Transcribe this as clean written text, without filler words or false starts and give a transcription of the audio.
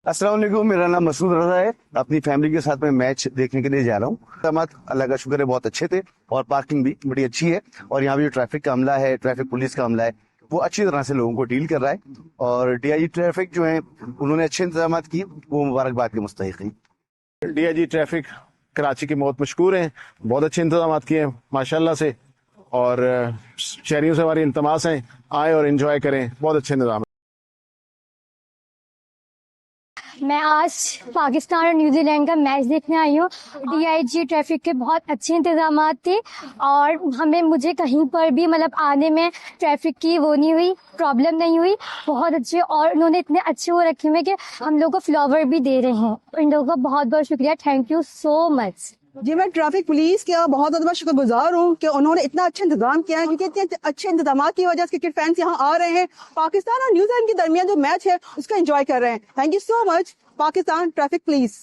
अस्सलाम वालेकुम, मेरा नाम मसूद रजा है। अपनी फैमिली के साथ मैं मैच देखने के लिए जा रहा हूँ। अल्लाह का शुक्र है बहुत अच्छे थे और पार्किंग भी बड़ी अच्छी है। और यहाँ पे जो ट्रैफिक का अमला है, ट्रैफिक पुलिस का अमला है, वो अच्छी तरह से लोगों को डील कर रहा है। और डीआईजी ट्रैफिक जो है उन्होंने अच्छे इंतजाम किए, वो मुबारकबाद के मुस्तहिक हैं। डीआईजी ट्रैफिक कराची के बहुत मशहूर हैं, बहुत अच्छे इंतजाम किए हैं माशाल्लाह से। और शहरियों से हमारी इल्तमास है, आए और एंजॉय करें, बहुत अच्छे इंतजाम। मैं आज पाकिस्तान और न्यूजीलैंड का मैच देखने आई हूँ। डीआईजी ट्रैफिक के बहुत अच्छे इंतजाम थे और मुझे कहीं पर भी मतलब आने में ट्रैफिक की वो नहीं हुई, प्रॉब्लम नहीं हुई। बहुत अच्छे, और उन्होंने इतने अच्छे वो रखे हुए कि हम लोग को फ्लावर भी दे रहे हैं। इन लोगों का बहुत बहुत शुक्रिया, थैंक यू सो मच। जी, मैं ट्रैफिक पुलिस का बहुत ज़्यादा शुक्रगुजार हूँ कि उन्होंने इतना अच्छा इंतजाम किया है, क्योंकि इतने अच्छे इंतजाम की वजह से क्रिकेट फैंस यहाँ आ रहे हैं, पाकिस्तान और न्यूजीलैंड के दरमियान जो मैच है उसका एंजॉय कर रहे हैं। Thank you so much Pakistan traffic police.